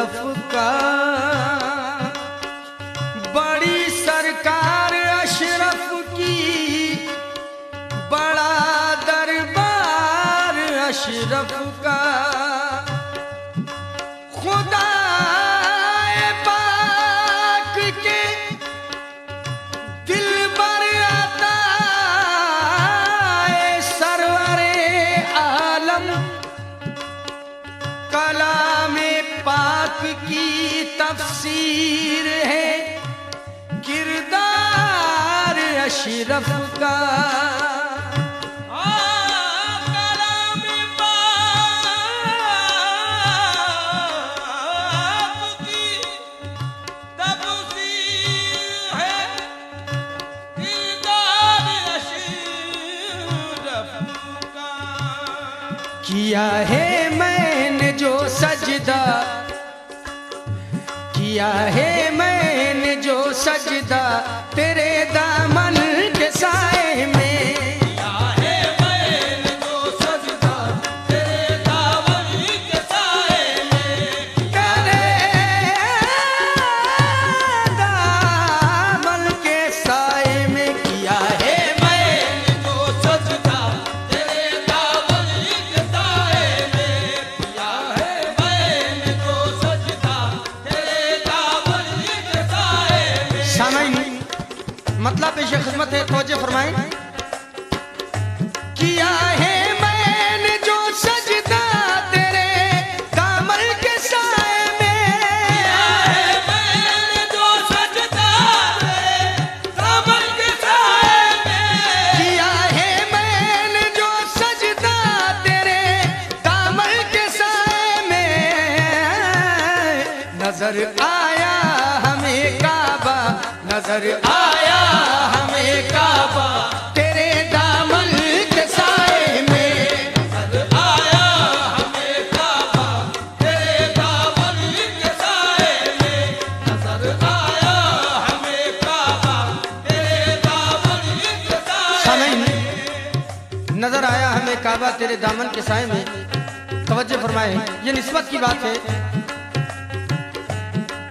अशरफ का, बड़ी सरकार अशरफ की, बड़ा दरबार अशरफ का। खुदा पाक के दिल बर आता सरवरे आलम, कलामे पाक की तफसीर है किरदार अशरफ का। किया है मैंने जो सजदा, किया है मैंने जो सजदा तेरे दामन के साए में। किया है मैंने जो सजदा तेरे दामन के साए में, तेरे दामन के साए में। किया है मैंने जो सजदा तेरे दामन के साए में, किया है मैंने जो सजदा तेरे दामन के साए में। सामईन मतलब पेश खिदमत है, तवज्जो फरमाएं। किया है मैंने जो सजदा तेरे दामन के साए में, किया है मैंने जो सजदा तेरे दामन के साए में, किया है मैंने जो सजदा तेरे दामन के साए में। नजर आया हमें काबा, नजर आया हमें काबा तेरे दामन के साए में। नजर आया हमें काबा तेरे दामन के साए में, नजर आया हमें काबा तेरे दामन के साए में। सामईन नजर आया हमें काबा तेरे दामन के साए में। तवज्जो फरमाए, ये निस्बत की बात है।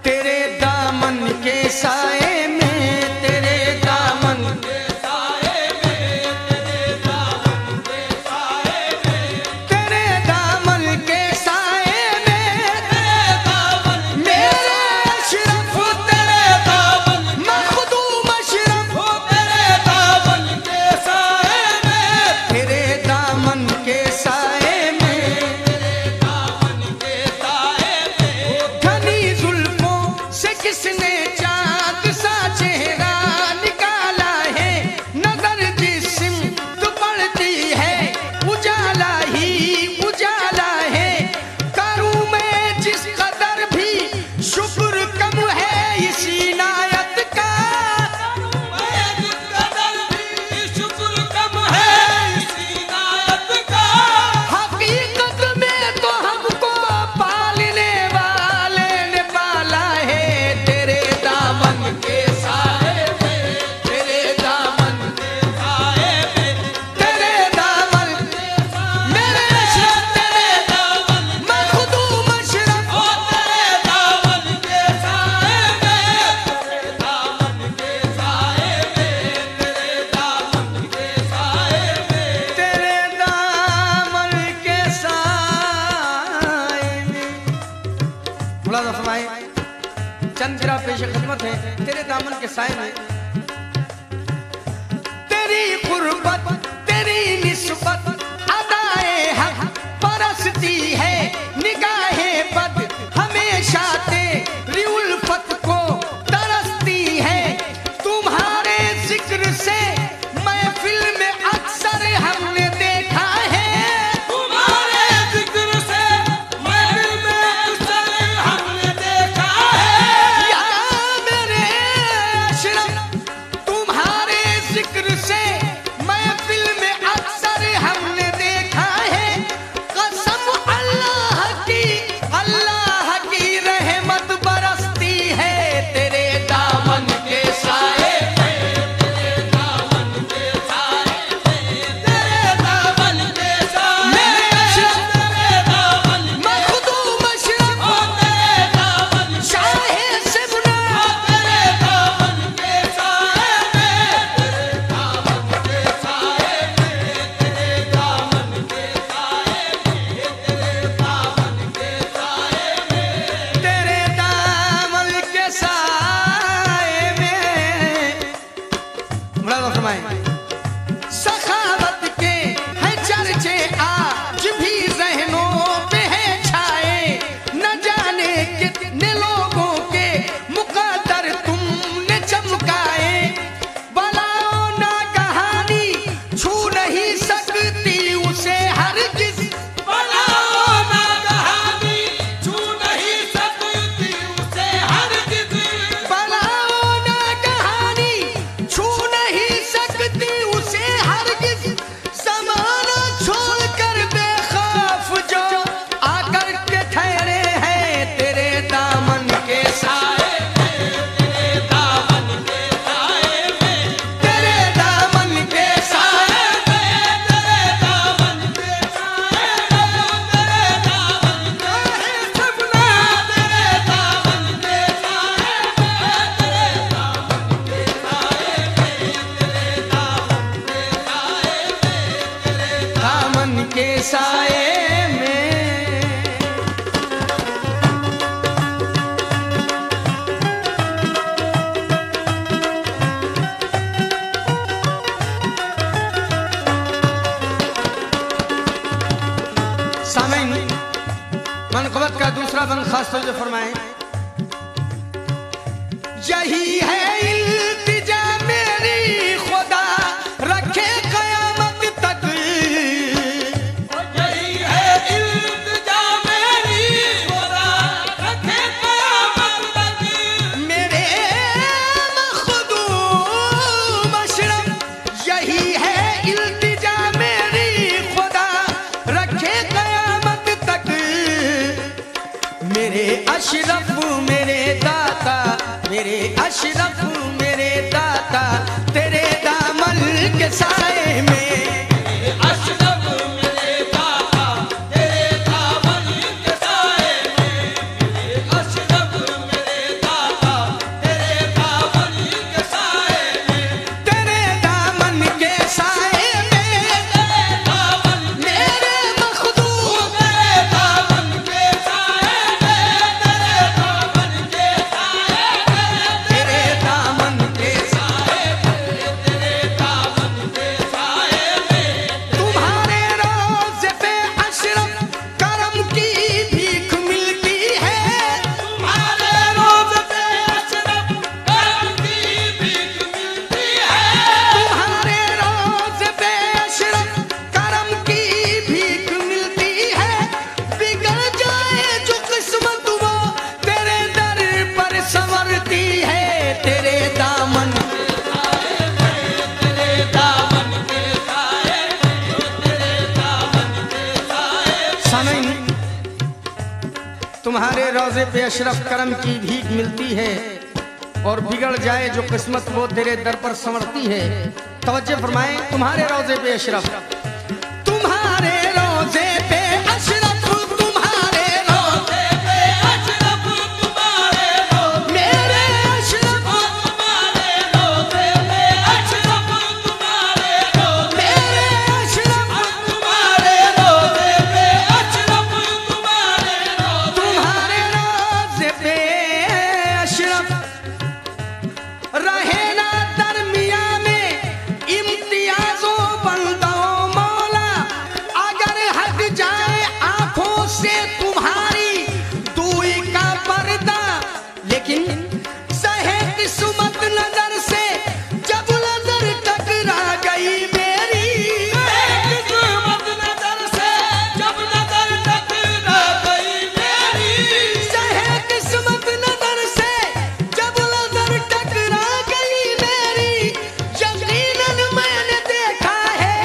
तेरे दामन के साए में, तेरे दामन के साए में, तेरे दामन के साए में, तेरे दामन के साए में। तेरे दामन मेरे अशरफ तेरे दामन मखदूम अशरफ हो, तेरे दामन के साए में, तेरे दामन के साए में। तेरे दामन के साए में। घनी जुल्फों से किसने चाँद सा चेहरा निकाला है। नजर जिस्म तो पड़ती है उजाला ही उजाला है। करूँ मैं जिस कदर भी शुक्र कम है इसी नायत का। मैं जिस कदर भी शुक्र कम है इसी नायत का। हकीकत में तो हमको पालने वाले ने पाला है। तेरे दामन के साए में, तेरे दामन के साए में, तेरे दामन मेरे अशरफ तेरे दामन मखदूम अशरफ हो, तेरे दामन के साए में, तेरे दामन के साए में, तेरे दामन के साए में। तेरे दामन के साए में। मुलाज़ा फरमाएं, चंद जरा पेश खिदमत है। तेरे दामन के साए में तेरी कुर्बत तेरी निस्बत अदाए हक परस्ती है। निगाहे बद हमेशा तेरी उल्फत को तरसती है। तुम्हारे जिक्र से महफिल में अक्सर हमने देखा है। तुम्हारे जिक्र से महफिल में अक्सर हमने देखा है। या मेरे अशरफ तुम्हारे जिक्र से महफिल में अक्सर हमने देखा है। कसम अल्लाह की तवज्जो फरमाएं, यही है इल्तिजा मेरी खुदा रखे कयामत तक, यही है इल्तिजा मेरी खुदा रखे कयामत तक। मेरे मखदूम अशरफ, यही है इल्तिजा मेरी खुदा रखे कयामत तक। मेरे अशरफ मेरे दाता, मेरे अशरफ मेरे दाता, तेरे दामन के साए में, अशरफ मेरे दाता तेरे दामन के साए में, अशरफ मेरे दाता तेरे दामन के साए में, तेरे दामन के साए में, तेरे दामन मेरे मखदूम, तेरे दामन के साए में, तेरे दामन के साए में, तेरे दामन के साए में, तेरे दामन के साए में। तुम्हारे रोज़े पे अशरफ करम की भीख मिलती है, तुम्हारे रोज़ पे अशरफ करम की भीख मिलती है, तुम्हारे रोज़े पे अशरफ करम की भीख मिलती है। बिगड़ जाए जो किस्मत वो तेरे दर पर संवरती है, तेरे दामन तेरे दामन के साए में, तेरे दामन के साए में। सामईन, तुम्हारे रोज़े पे अशरफ करम की भीख मिलती है और बिगड़ जाए जो किस्मत वो तेरे दर पर संवरती है। तवज्जो फरमाएं, तुम्हारे रोज़े पे अशरफ, तुम्हारे रोज़े पे अशरफ, तुम्हारे रोज़े पे अशरफ तुम्हारे रोज़े, मेरे अशरफ, तुम्हारे रोज़े पे अशरफ तुम्हारे रोज़े, मेरे अशरफ, तुम्हारे रोज़े पे अशरफ तुम्हारे रोज़े। तुम्हारे रोज़े पे अशरफ रहे ना दरमिया में इम्तियाजो बंदो मौला, अगर हट जाए आंखों से तुम्हारी दूई का पर्दा, लेकिन सहे किस्मत नजर से जब नजर टकरा गई मेरी, किस्मत नजर से जब नजर टकरा गई मेरी, सहे किस्मत नजर से जब नजर टकरा गई मेरी, यकीनन मैंने देखा है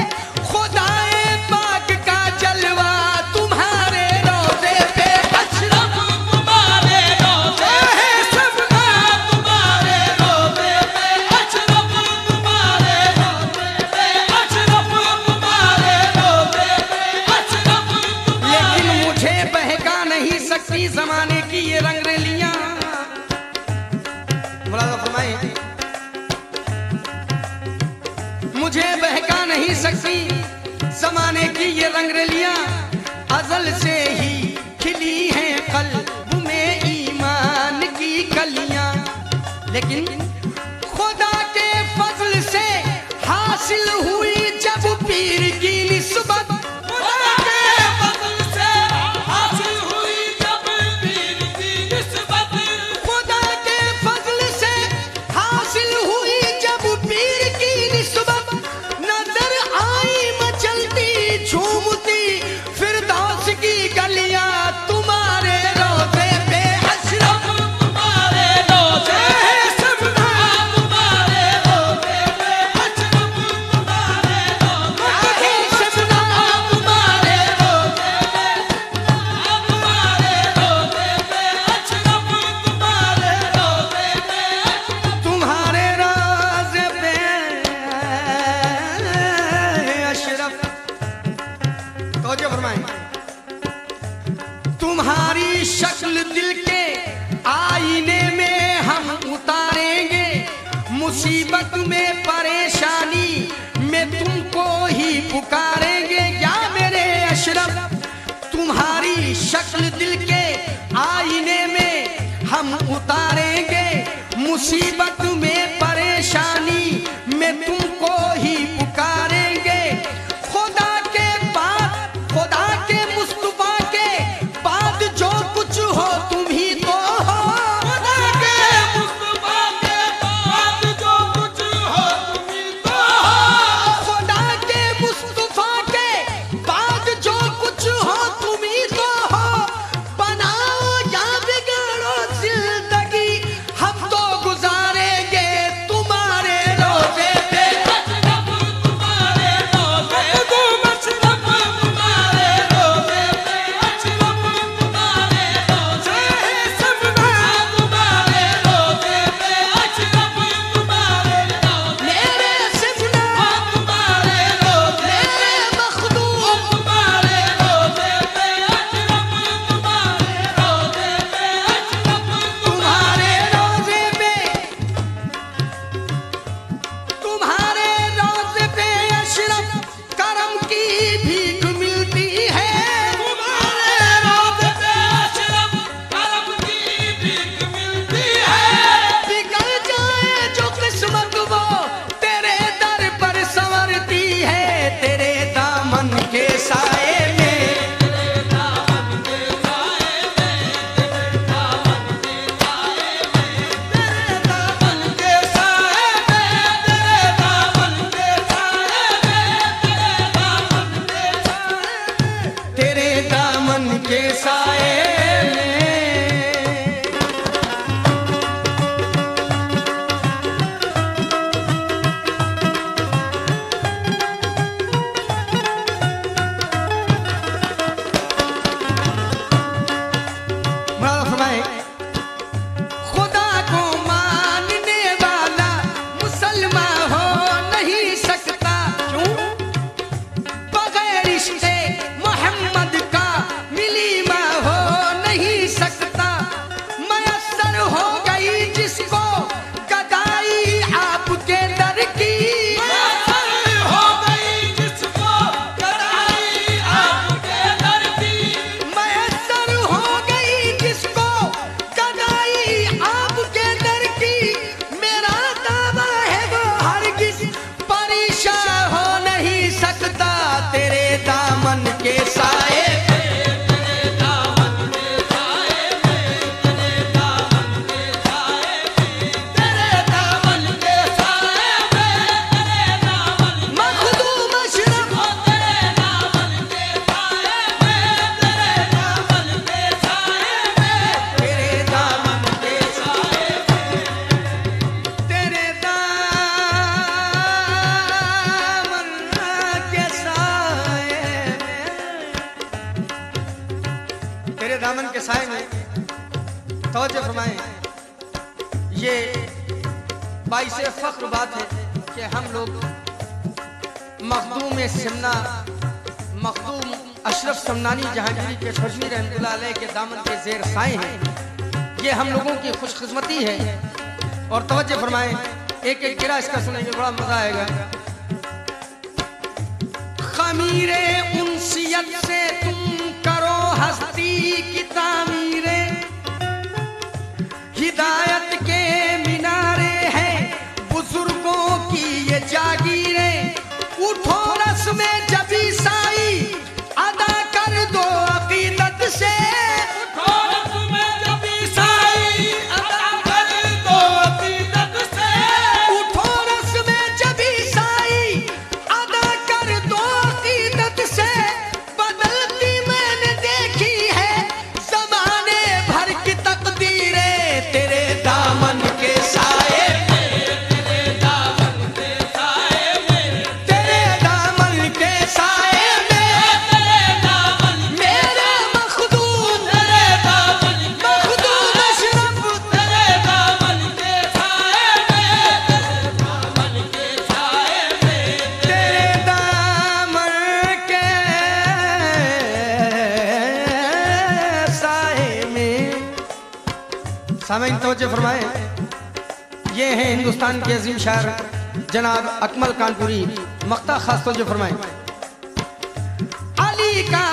खुदाए पाक का जलवा, तुम्हारे रोज़े पे अशरफ, तुम्हारे रोज़े पे सबका, तुम्हारे रोज़े पे अशरफ, तुम्हारे रोज़े पे अशरफ, तुम्हारे रोज़े पे अशरफ, लेकिन मुझे बहका नहीं सकती जमाने की ये रंगरेलियां। मुलाज़ा फरमाएं, मुझे बहका नहीं सकती जमाने की ये रंगरेलियां, अजल से ही खिली हैं कल्ब में ईमान की कलियां, लेकिन खुदा के फजल से हासिल हुई जब पीर की निस्बत, खुदा के फज़ल से हासिल हुई जब पीर की निस्बत, खुदा के फजल से हासिल हुई जब पीर की निस्बत, नजर आई मचलती झूमती फिरदौस की गलियां, तुम्हारे रोज़े पे अशरफ, तुम्हारे रोज़े पे सबका, तुम्हारे रोज़े पे अशरफ, तुम्हारे रोज़े आगे सबना तुम्हारे रोज़े पे, तुम्हारे रोज़े पे अशरफ, तुम्हारे रोज़े पे अशरफ। तुम्हारे रोज़े पे अशरफ, तवज्जो फरमाएं, तुम्हारी शक्ल दिल के आईने में हम उतारेंगे, मुसीबत में परेशानी में तुमको ही पुकारेंगे, या मेरे अशरफ, तुम्हारी शक्ल दिल के आईने में हम उतारेंगे, मुसीबत में परेशानी में तुमको ही पुकारेंगे, खुदा के बाद, खुदा के मुस्तफा के बाद जो कुछ हो तुम ही तवज्जो फरमाएं, ये बाइसे फख्र बात है कि हम लोग मखदूम सिमना, मखदूम अशरफ समनानी जहांगीरी के खजवी रहमतुल्लाह अलैह के दामन के जेर साए हैं। ये हम लोगों की खुशकिस्मती है। और तवज्जो फरमाएं, एक एक गिरा इसका सुनेंगे, बड़ा मजा आएगा। खमीरे उनसियत से तुम करो हस्ती की तामीरे, हिदायत के मिनारे हैं बुजुर्गों की ये जागीरें। उठो रस्म जबी साई अदा कर दो अकीदत से, उठो रस्म जबी साई अदा कर दो अकीदत से, उठो रस्म जबी साई अदा कर दो अकीदत से। बदलती मैंने देखी है ज़माने भर की तकदीरें, तेरे दामन के साए, तेरे दामन के साए में, तेरे दामन के साए में, तेरे दामन मेरे मखदूम तेरे दामन मखदूम अशरफ, तेरे दामन के साए में, तेरे दामन के साए में, तेरे दामन के साए में। सामईन तवज्जो फरमाएं, ये हैं हिंदुस्तान के अजीम शायर जनाब अकमल कानपुरी, मक्ता खास तवज्जो फरमाएं। अली का